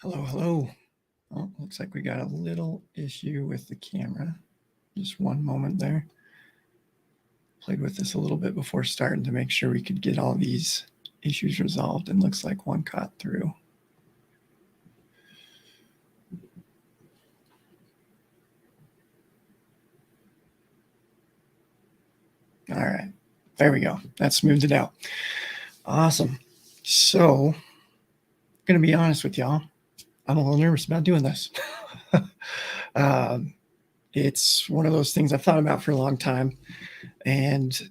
Hello, hello. Oh, looks like we got a little issue with the camera. Just one moment there. Played with this a little bit before starting to make sure we could get all these issues resolved, and looks like one caught through. All right, there we go. That smoothed it out. Awesome. So, I'm going to be honest with y'all. I'm a little nervous about doing this. It's one of those things I've thought about for a long time. And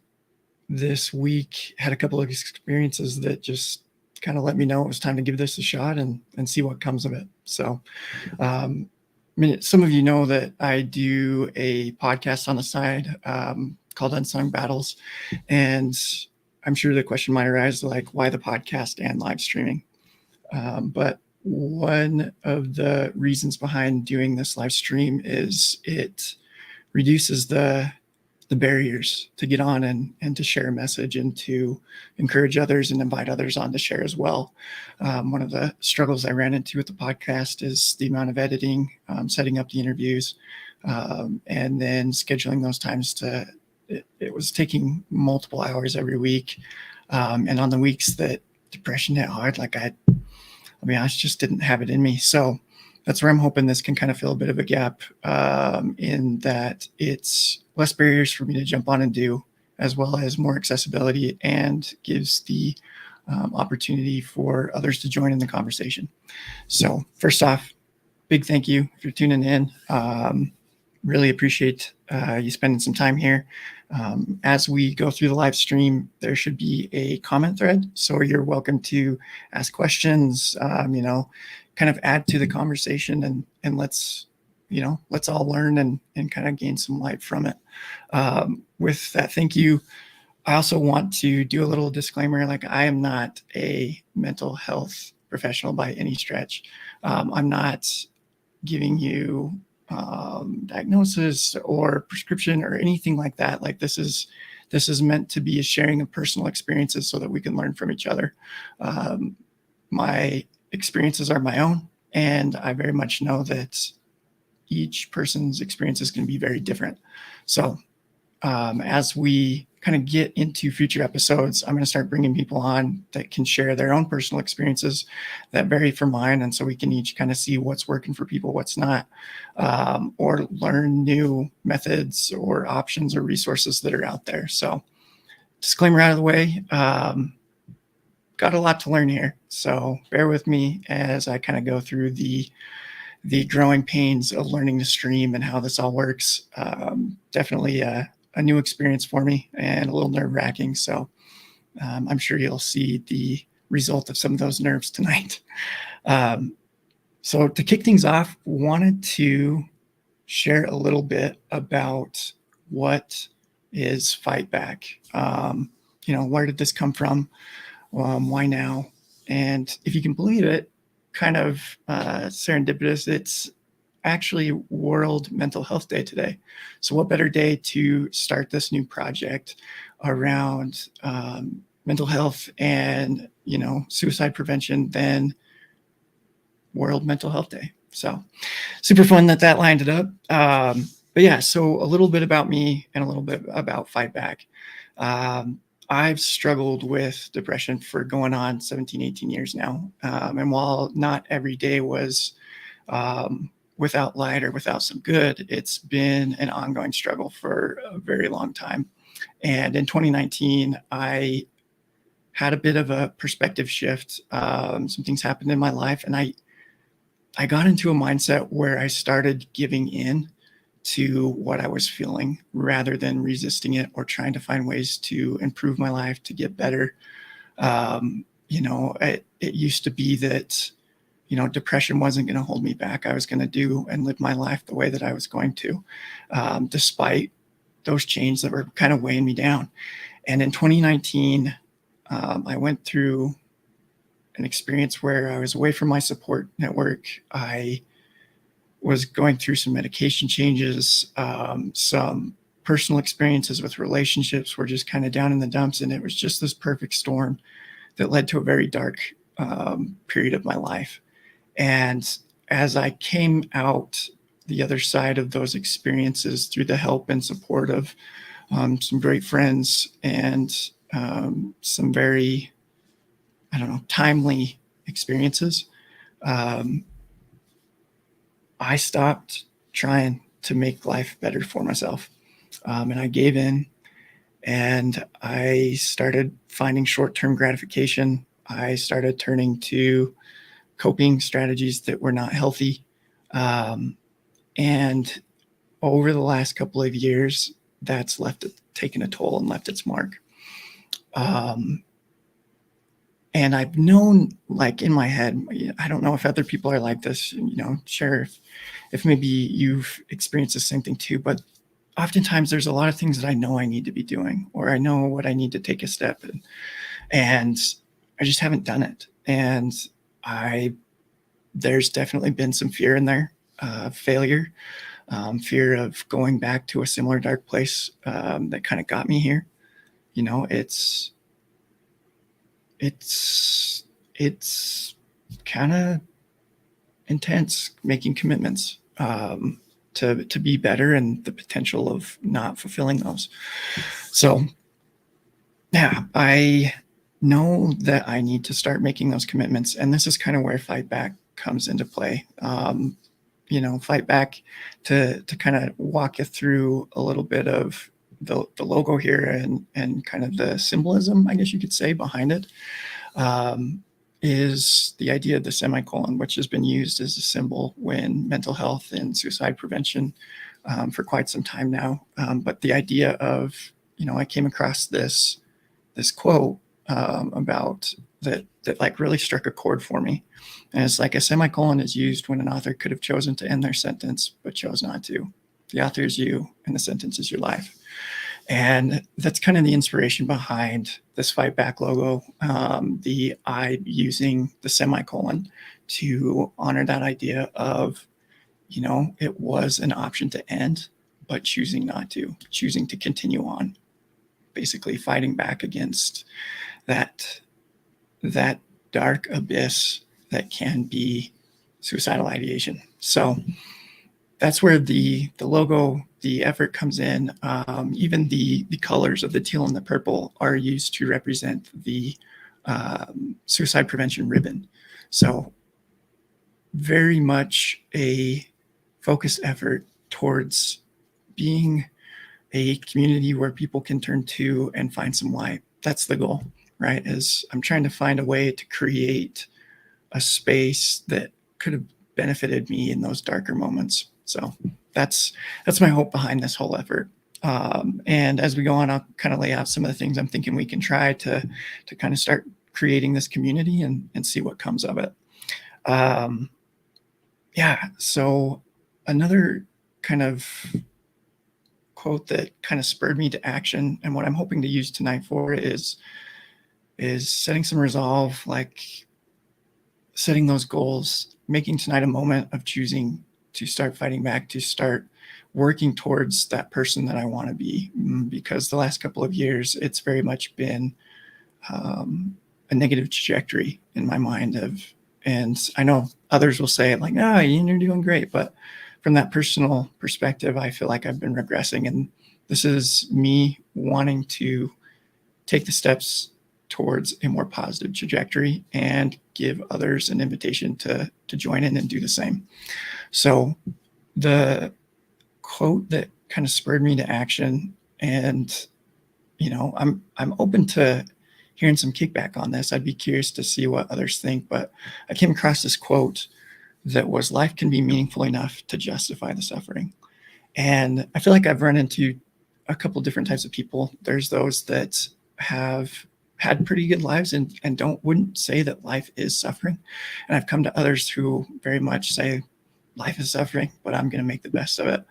this week had a couple of experiences that just kind of let me know it was time to give this a shot and see what comes of it. So, some of you know that I do a podcast on the side called Unsung Battles. And I'm sure the question might arise, like, why the podcast and live streaming? But one of the reasons behind doing this live stream is it reduces the barriers to get on and to share a message and to encourage others and invite others on to share as well. One of the struggles I ran into with the podcast is the amount of editing, setting up the interviews, and then scheduling those times it was taking multiple hours every week. And on the weeks that depression hit hard, like I just didn't have it in me. So that's where I'm hoping this can kind of fill a bit of a gap, in that it's less barriers for me to jump on and do, as well as more accessibility, and gives the opportunity for others to join in the conversation. So first off, big thank you if you're tuning in. Really appreciate you spending some time here. As we go through the live stream, there should be a comment thread, so you're welcome to ask questions, kind of add to the conversation, and let's all learn and kind of gain some light from it. With that, thank you. I also want to do a little disclaimer, like, I am not a mental health professional by any stretch. I'm not giving you diagnosis or prescription or anything like that. Like, this is meant to be a sharing of personal experiences so that we can learn from each other. My experiences are my own, and I very much know that each person's experience is going to be very different. So as we kind of get into future episodes, I'm going to start bringing people on that can share their own personal experiences that vary from mine. And so we can each kind of see what's working for people, what's not, or learn new methods or options or resources that are out there. So disclaimer out of the way, got a lot to learn here. So bear with me as I kind of go through the growing pains of learning to stream and how this all works. Definitely a new experience for me and a little nerve-wracking. So I'm sure you'll see the result of some of those nerves tonight. So to kick things off, wanted to share a little bit about what is Fight Back. Where did this come from? Why now? And if you can believe it, kind of serendipitous, it's actually World Mental Health Day today. So what better day to start this new project around mental health and suicide prevention than World Mental Health Day. So super fun that lined it up. But yeah, so a little bit about me and a little bit about Fight Back. I've struggled with depression for going on 17, 18 years now. And while not every day was without light or without some good, it's been an ongoing struggle for a very long time. And in 2019, I had a bit of a perspective shift. Some things happened in my life, and I got into a mindset where I started giving in to what I was feeling rather than resisting it or trying to find ways to improve my life, to get better. It used to be that, depression wasn't going to hold me back. I was going to do and live my life the way that I was going to, despite those chains that were kind of weighing me down. And in 2019, I went through an experience where I was away from my support network. I was going through some medication changes, some personal experiences with relationships were just kind of down in the dumps. And it was just this perfect storm that led to a very dark period of my life. And as I came out the other side of those experiences through the help and support of some great friends and some very, I don't know, timely experiences, um, I stopped trying to make life better for myself. And I gave in and I started finding short term gratification. I started turning to coping strategies that were not healthy. Um, and over the last couple of years, that's taken a toll and left its mark. Um, and I've known, like in my head, I don't know if other people are like this, share if maybe you've experienced the same thing too, but oftentimes there's a lot of things that I know I need to be doing, or I know what I need to take a step in, and I just haven't done it. And there's definitely been some fear in there, failure, fear of going back to a similar dark place that kind of got me here. It's it's kind of intense making commitments to be better and the potential of not fulfilling those. So yeah, I know that I need to start making those commitments, and this is kind of where Fight Back comes into play. Fight Back, to kind of walk you through a little bit of the logo here and kind of the symbolism, I guess you could say, behind it. Is the idea of the semicolon, which has been used as a symbol when mental health and suicide prevention for quite some time now. But the idea of, I came across this quote about that like really struck a chord for me. And it's like, a semicolon is used when an author could have chosen to end their sentence, but chose not to. The author is you, and the sentence is your life. And that's kind of the inspiration behind this Fight Back logo. The I using the semicolon to honor that idea of, it was an option to end, but choosing not to, choosing to continue on, basically fighting back against that dark abyss that can be suicidal ideation. So that's where the logo, the effort comes in. Even the colors of the teal and the purple are used to represent the suicide prevention ribbon. So very much a focused effort towards being a community where people can turn to and find some light. That's the goal, right? Is I'm trying to find a way to create a space that could have benefited me in those darker moments. So that's my hope behind this whole effort. And as we go on, I'll kind of lay out some of the things I'm thinking we can try to kind of start creating this community and see what comes of it. So another kind of quote that kind of spurred me to action, and what I'm hoping to use tonight for is setting some resolve, like setting those goals, making tonight a moment of choosing to start fighting back, to start working towards that person that I want to be. Because the last couple of years, it's very much been a negative trajectory in my mind and I know others will say like, no, you're doing great. But from that personal perspective, I feel like I've been regressing, and this is me wanting to take the steps towards a more positive trajectory and give others an invitation to join in and do the same. So the quote that kind of spurred me to action, and I'm open to hearing some kickback on this. I'd be curious to see what others think, but I came across this quote that was, life can be meaningful enough to justify the suffering. And I feel like I've run into a couple different types of people. There's those that have had pretty good lives and wouldn't say that life is suffering. And I've come to others who very much say life is suffering, but I'm going to make the best of it.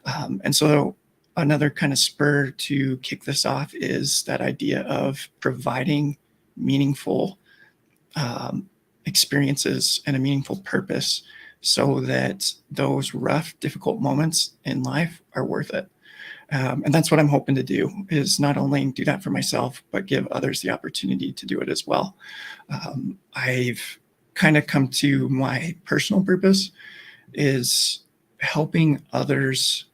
And so another kind of spur to kick this off is that idea of providing meaningful experiences and a meaningful purpose so that those rough, difficult moments in life are worth it. And that's what I'm hoping to do, is not only do that for myself, but give others the opportunity to do it as well. I've kind of come to my personal purpose is helping others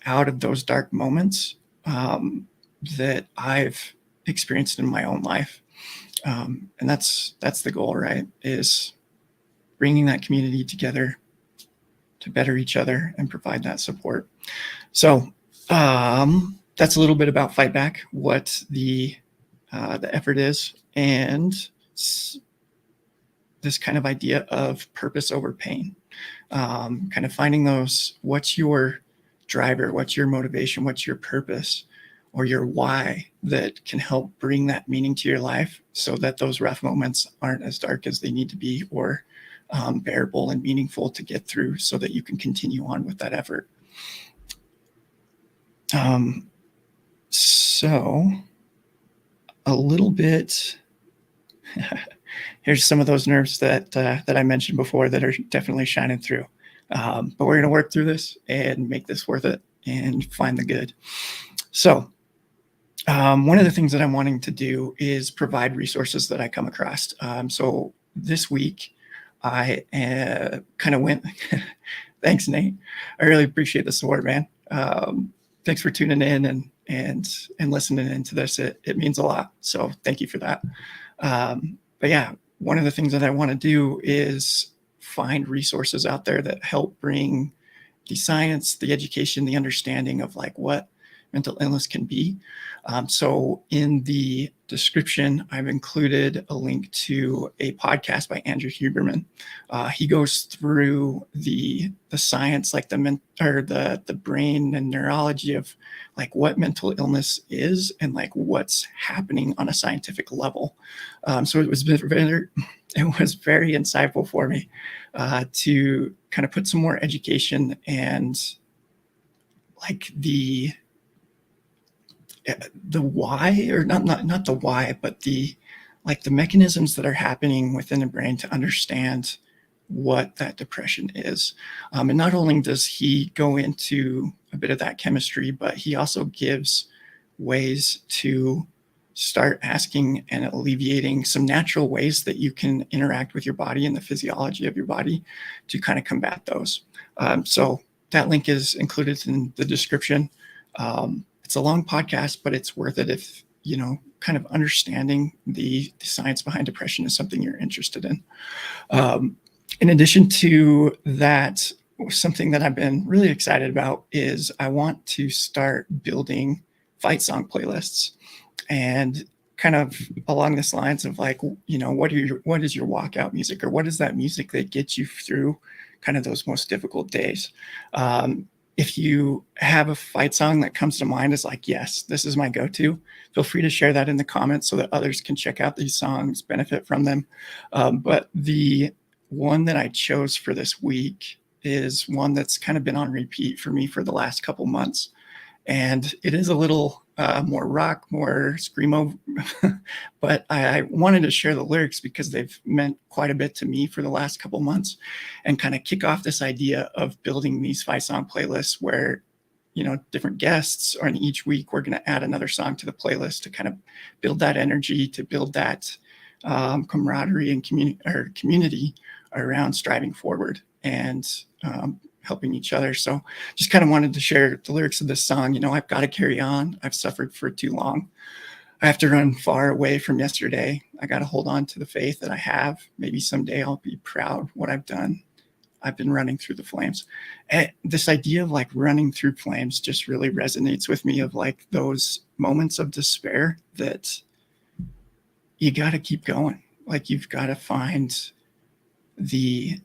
out of those dark moments that I've experienced in my own life. And that's the goal, right? Is bringing that community together to better each other and provide that support. So that's a little bit about Fight Back, what the effort is, and this kind of idea of purpose over pain. Kind of finding those, what's your driver, what's your motivation, what's your purpose or your why that can help bring that meaning to your life so that those rough moments aren't as dark as they need to be, or bearable and meaningful to get through so that you can continue on with that effort. So a little bit, here's some of those nerves that I mentioned before that are definitely shining through. But we're going to work through this and make this worth it and find the good. So one of the things that I'm wanting to do is provide resources that I come across. So this week I kind of went, thanks, Nate. I really appreciate the support, man. Thanks for tuning in and listening into this. It means a lot. So thank you for that. But yeah, one of the things that I want to do is find resources out there that help bring the science, the education, the understanding of like what mental illness can be. So in the description, I've included a link to a podcast by Andrew Huberman. He goes through the science, like the brain and neurology of like what mental illness is and like what's happening on a scientific level. So it was very insightful for me to kind of put some more education and like the why, or not the why, but the mechanisms that are happening within the brain to understand what that depression is. And not only does he go into a bit of that chemistry, but he also gives ways to start asking and alleviating some natural ways that you can interact with your body and the physiology of your body to kind of combat those. So that link is included in the description. It's a long podcast, but it's worth it if, kind of understanding the science behind depression is something you're interested in. In addition to that, something that I've been really excited about is I want to start building fight song playlists, and kind of along this lines of like, what is your walkout music, or what is that music that gets you through kind of those most difficult days? If you have a fight song that comes to mind as like, yes, this is my go-to, feel free to share that in the comments so that others can check out these songs, benefit from them. But the one that I chose for this week is one that's kind of been on repeat for me for the last couple months. And it is a little more rock, more screamo, but I wanted to share the lyrics because they've meant quite a bit to me for the last couple months, and kind of kick off this idea of building these 5-song playlists where, different guests, or in each week, we're going to add another song to the playlist to kind of build that energy, to build that camaraderie and community around striving forward and helping each other. So just kind of wanted to share the lyrics of this song. I've got to carry on. I've suffered for too long. I have to run far away from yesterday. I got to hold on to the faith that I have. Maybe someday I'll be proud what I've done. I've been running through the flames. And this idea of like running through flames just really resonates with me, of like those moments of despair that you got to keep going. Like you've got to find the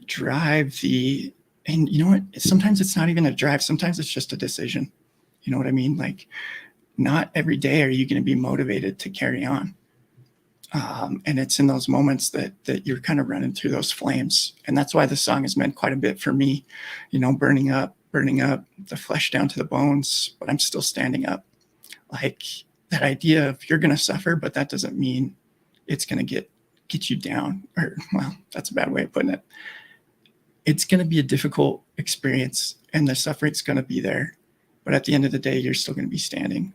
drive, and you know what? Sometimes it's not even a drive. Sometimes it's just a decision. You know what I mean? Like not every day are you going to be motivated to carry on. And it's in those moments that you're kind of running through those flames. And that's why this song has meant quite a bit for me, burning up the flesh down to the bones, but I'm still standing up. Like that idea of you're going to suffer, but that doesn't mean it's going to get you down, or well, that's a bad way of putting it. It's going to be a difficult experience and the suffering's going to be there, but at the end of the day, you're still going to be standing.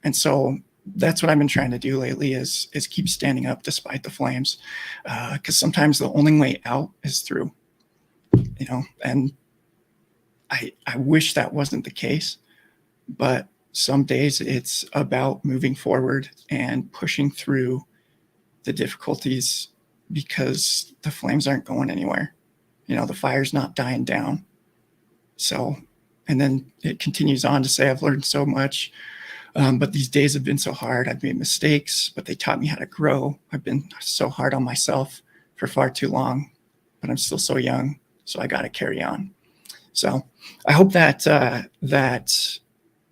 And so that's what I've been trying to do lately is keep standing up despite the flames. Because sometimes the only way out is through, and I wish that wasn't the case, but some days it's about moving forward and pushing through the difficulties because the flames aren't going anywhere. The fire's not dying down. So, and then it continues on to say, I've learned so much, but these days have been so hard. I've made mistakes, but they taught me how to grow. I've been so hard on myself for far too long, but I'm still so young. So I got to carry on. So I hope that that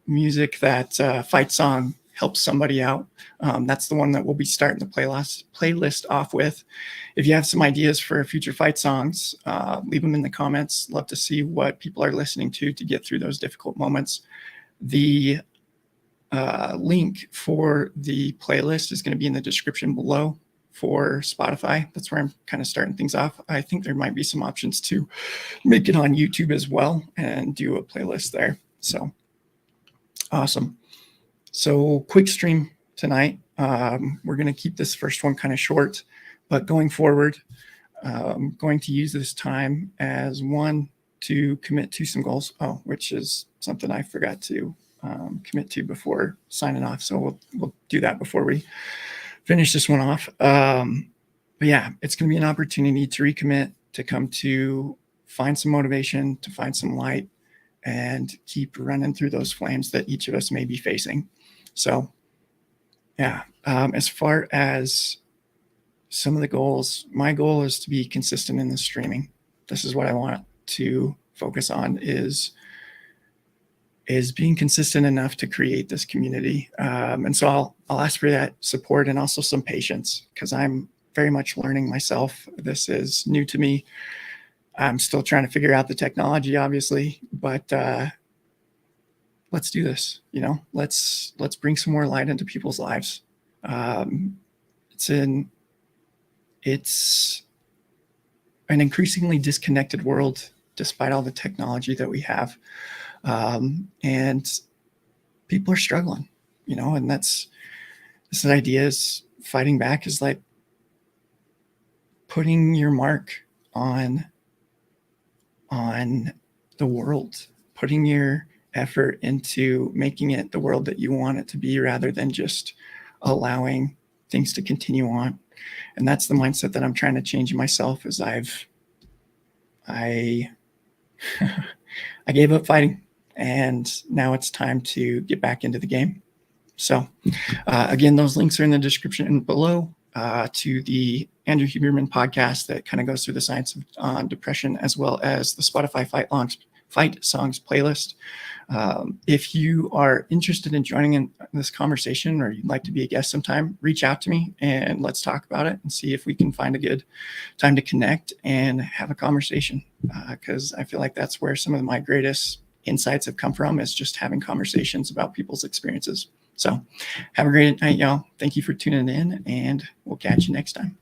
music, that fight song helps somebody out. That's the one that we'll be starting the playlist off with. If you have some ideas for future fight songs, leave them in the comments. Love to see what people are listening to get through those difficult moments. The link for the playlist is going to be in the description below for Spotify. That's where I'm kind of starting things off. I think there might be some options to make it on YouTube as well and do a playlist there. So awesome. So quick stream tonight. We're going to keep this first one kind of short, but going forward, I'm going to use this time as one to commit to some goals. Which is something I forgot to commit to before signing off. So we'll do that before we finish this one off. But yeah, it's going to be an opportunity to recommit, to come to find some motivation, to find some light, and keep running through those flames that each of us may be facing. So yeah, as far as some of the goals, my goal is to be consistent in the streaming. This is what I want to focus on is being consistent enough to create this community. And so I'll ask for that support and also some patience, because I'm very much learning myself. This is new to me. I'm still trying to figure out the technology, obviously, but let's do this. Let's bring some more light into people's lives. It's an increasingly disconnected world, despite all the technology that we have. And people are struggling, and this idea is fighting back is like putting your mark on the world, putting your effort into making it the world that you want it to be, rather than just allowing things to continue on. And that's the mindset that I'm trying to change in myself. Is I gave up fighting, and now it's time to get back into the game. So again, those links are in the description below to the Andrew Huberman podcast that kind of goes through the science of depression, as well as the Spotify fight songs playlist. If you are interested in joining in this conversation, or you'd like to be a guest sometime, reach out to me and let's talk about it and see if we can find a good time to connect and have a conversation. Because I feel like that's where some of my greatest insights have come from, is just having conversations about people's experiences. So have a great night, y'all. Thank you for tuning in, and we'll catch you next time.